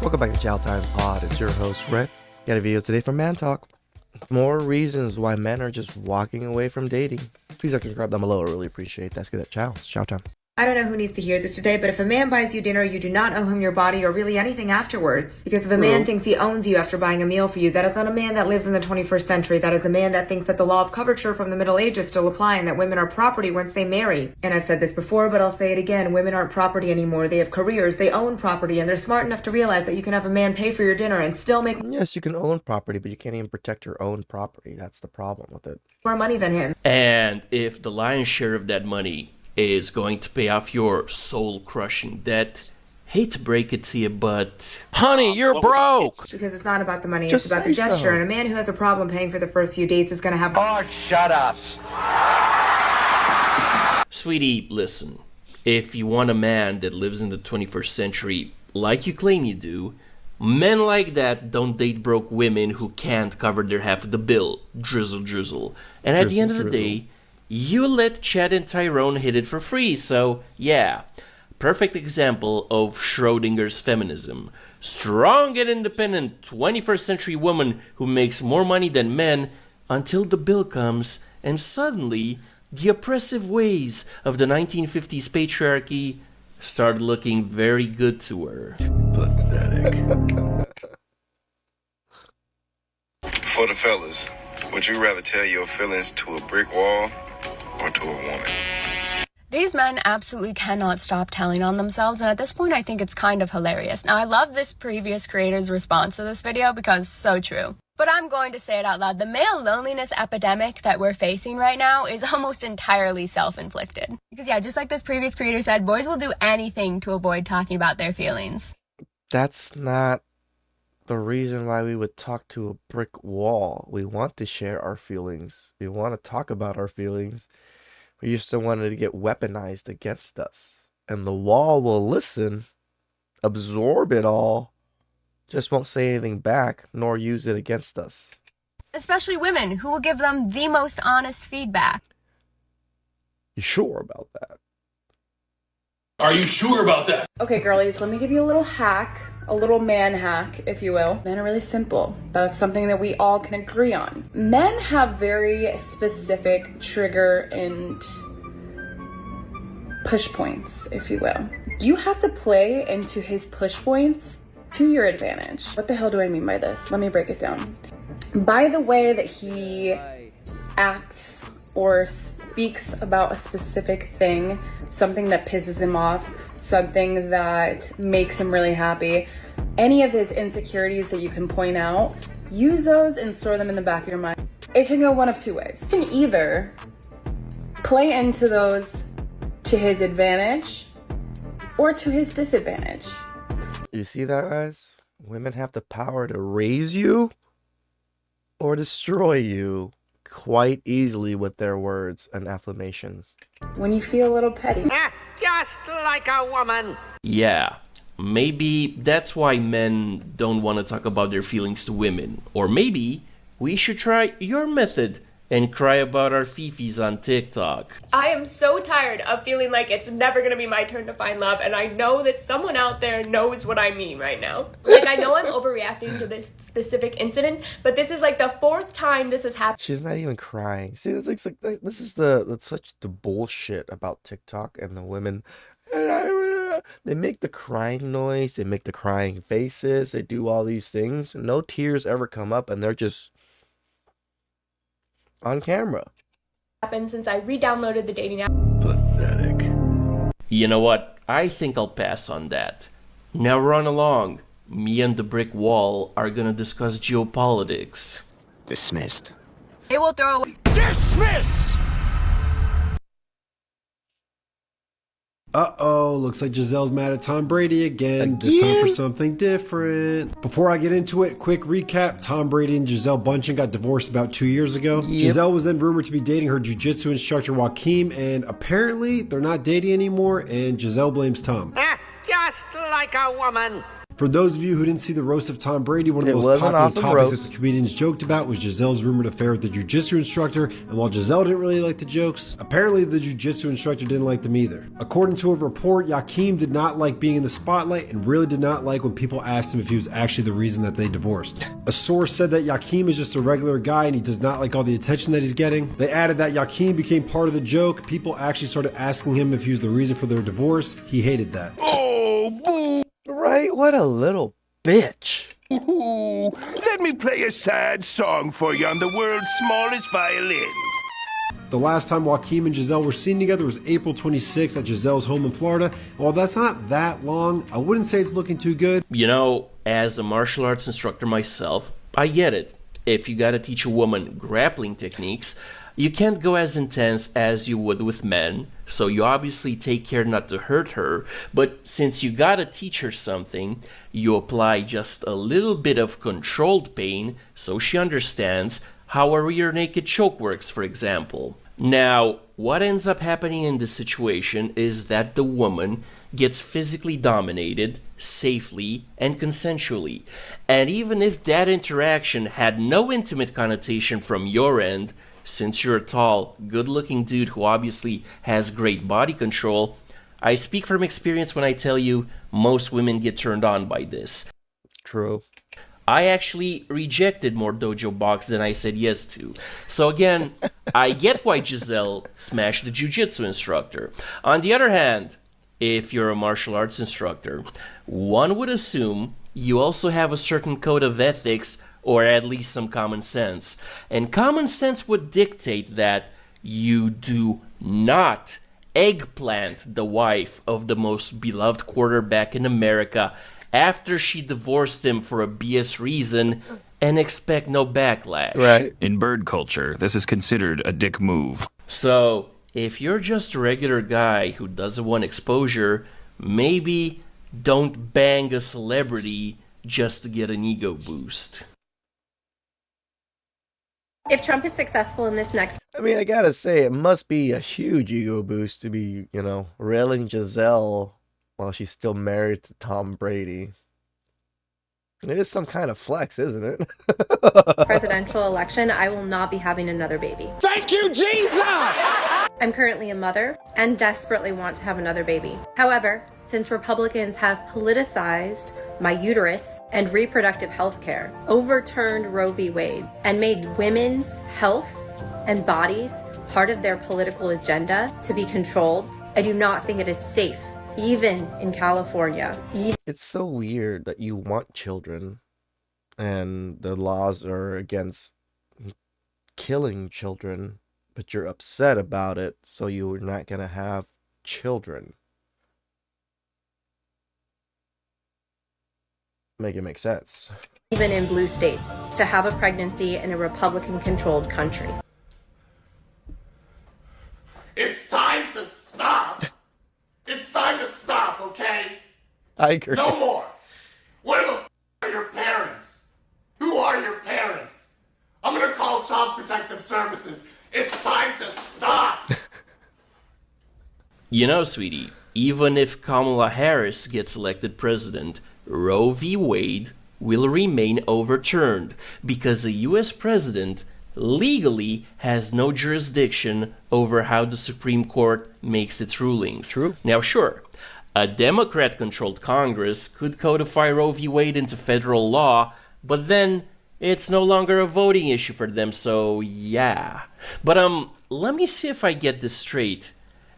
Welcome back to Chow Time Pod. It's your host, Red. Got a video today from Man Talk. More reasons why men are just walking away from dating. Please subscribe down below. I really appreciate that. Let's get that chow. It's chow time. I don't know who needs to hear this today, but if a man buys you dinner, you do not owe him your body or really anything afterwards. Because if a man thinks he owns you after buying a meal for you, that is not a man that lives in the 21st century. That is a man that thinks that the law of coverture from the Middle Ages still apply and that women are property once they marry. And I've said this before, but I'll say it again. Women aren't property anymore. They have careers. They own property. And they're smart enough to realize that you can have a man pay for your dinner and still make Yes, you can own property, but you can't even protect your own property. That's the problem with it. more money than him. And if the lion's share of that money is going to pay off your soul-crushing debt, hate to break it to you, but honey, you're broke! Because it's not about the money, Just it's about say the gesture. so. And a man who has a problem paying for the first few dates is going to have... Oh, shut up. Sweetie, listen. If you want a man that lives in the 21st century like you claim you do, men like that don't date broke women who can't cover their half of the bill. Drizzle. And at the end of the day, you let Chad and Tyrone hit it for free, so yeah. Perfect example of Schrodinger's feminism. Strong and independent 21st century woman who makes more money than men until the bill comes, and suddenly the oppressive ways of the 1950s patriarchy start looking very good to her. Pathetic. For the fellas, would you rather tell your feelings to a brick wall or to a woman? These men absolutely cannot stop telling on themselves, and at this point I think it's kind of hilarious. Now I love this previous creator's response to this video because it's so true. But I'm going to say it out loud. The male loneliness epidemic that we're facing right now is almost entirely self-inflicted. Because yeah, just like this previous creator said, boys will do anything to avoid talking about their feelings. That's not the reason why we would talk to a brick wall. We want to share our feelings. We want to talk about our feelings. We used to want it to get weaponized against us. And the wall will listen, absorb it all, just won't say anything back, nor use it against us. Especially women, who will give them the most honest feedback. You sure about that? Are you sure about that? Okay, girlies, let me give you a little hack, a little man hack, if you will. Men are really simple. That's something that we all can agree on. Men have very specific trigger and push points, if you will. You have to play into his push points to your advantage. What the hell do I mean by this? Let me break it down. By the way that he acts or speaks about a specific thing, something that pisses him off, something that makes him really happy, any of his insecurities that you can point out, use those and store them in the back of your mind. It can go one of two ways. You can either play into those to his advantage or to his disadvantage. You see that, guys? Women have the power to raise you or destroy you quite easily with their words and affirmation. When you feel a little petty. Just like a woman. Yeah, maybe that's why men don't want to talk about their feelings to women. Or maybe we should try your method and cry about our fifis on TikTok. I am so tired of feeling like it's never gonna be my turn to find love, and I know that someone out there knows what I mean right now. Like, I know I'm overreacting to this specific incident, but this is like the fourth time this has happened. She's not even crying. See, that's like this is that's such the bullshit about TikTok and the women. They make the crying noise, they make the crying faces, they do all these things. No tears ever come up, and they're just on camera. Happened since I re-downloaded the dating app. Pathetic. You know what? I think I'll pass on that. Now run along. Me and the brick wall are gonna discuss geopolitics. Dismissed. It will throw away. Dismissed! Uh-oh, looks like Jazelle's mad at Tom Brady again. This time for something different. Before I get into it, quick recap. Tom Brady and Jazelle Bunin got divorced about 2 years ago. Jazelle was then rumored to be dating her jiu-jitsu instructor Joaquim, and apparently they're not dating anymore, and Jazelle blames Tom. Just like a woman. For those of you who didn't see the roast of Tom Brady, one of the It most was an popular awesome topics roast. that the comedians joked about was Giselle's rumored affair with the jiu-jitsu instructor, and while Giselle didn't really like the jokes, apparently the jiu-jitsu instructor didn't like them either. According to a report, Yakim did not like being in the spotlight and really did not like when people asked him if he was actually the reason that they divorced. A source said that Yakim is just a regular guy and he does not like all the attention that he's getting. They added that Yakim became part of the joke. People actually started asking him if he was the reason for their divorce. He hated that. Oh, boo! Right? What a little bitch. Ooh, let me play a sad song for you on the world's smallest violin. The last time Joaquin and Giselle were seen together was April 26th at Giselle's home in Florida. And while that's not that long, I wouldn't say it's looking too good. You know, as a martial arts instructor myself, I get it. If you gotta teach a woman grappling techniques, you can't go as intense as you would with men, so you obviously take care not to hurt her, but since you gotta teach her something, you apply just a little bit of controlled pain so she understands how a rear naked choke works, for example. Now, what ends up happening in this situation is that the woman gets physically dominated safely and consensually. And even if that interaction had no intimate connotation from your end, since you're a tall, good-looking dude who obviously has great body control, I speak from experience when I tell you most women get turned on by this. True. I actually rejected more dojo box than I said yes to. So again, I get why Giselle smashed the jiu-jitsu instructor. On the other hand, if you're a martial arts instructor, one would assume you also have a certain code of ethics or at least some common sense. And common sense would dictate that you do not eggplant the wife of the most beloved quarterback in America after she divorced him for a BS reason and expect no backlash. Right. In bird culture, this is considered a dick move. So, if you're just a regular guy who doesn't want exposure, maybe don't bang a celebrity just to get an ego boost. If Trump is successful in this next... I mean, I gotta say, it must be a huge ego boost to be, railing Giselle while she's still married to Tom Brady. It is some kind of flex, isn't it? presidential election, I will not be having another baby. Thank you, Jesus! I'm currently a mother and desperately want to have another baby. However, since Republicans have politicized my uterus and reproductive health care, overturned Roe v. Wade, and made women's health and bodies part of their political agenda to be controlled, I do not think it is safe, even in California. It's so weird that you want children and the laws are against killing children, but you're upset about it, so you're not going to have children. Make it make sense. Even in blue states, to have a pregnancy in a Republican-controlled country. It's time to stop! It's time to stop, okay? I agree. No more! Where the are your parents? Who are your parents? I'm gonna call Child Protective Services. It's time to stop! You know, sweetie, even if Kamala Harris gets elected president, Roe v. Wade will remain overturned because a U.S. president legally has no jurisdiction over how the Supreme Court makes its rulings. True. Now, sure, a Democrat-controlled Congress could codify Roe v. Wade into federal law, but then it's no longer a voting issue for them, so yeah. But let me see if I get this straight.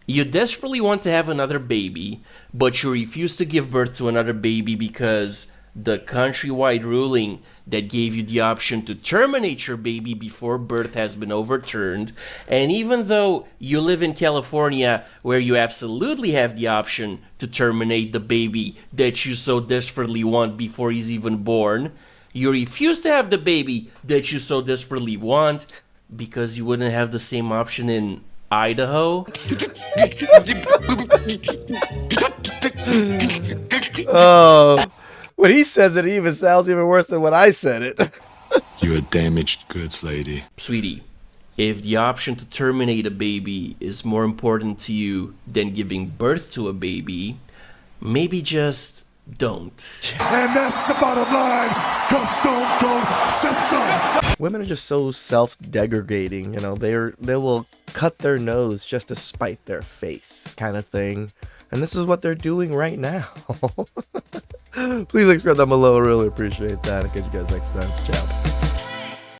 You desperately want to have another baby, but you refuse to give birth to another baby because the countrywide ruling that gave you the option to terminate your baby before birth has been overturned. And even though you live in California, where you absolutely have the option to terminate the baby that you so desperately want before he's even born, you refuse to have the baby that you so desperately want because you wouldn't have the same option in Idaho. Oh, when he says it, it even sounds even worse than when I said it. You're a damaged goods lady. Sweetie, if the option to terminate a baby is more important to you than giving birth to a baby, maybe just don't. And that's the bottom line, cause Stone Cold said so. Women are just so self-degrading, you know. They will cut their nose just to spite their face, kind of thing. And this is what they're doing right now. Please subscribe down below. I really appreciate that. I'll catch you guys next time. Ciao.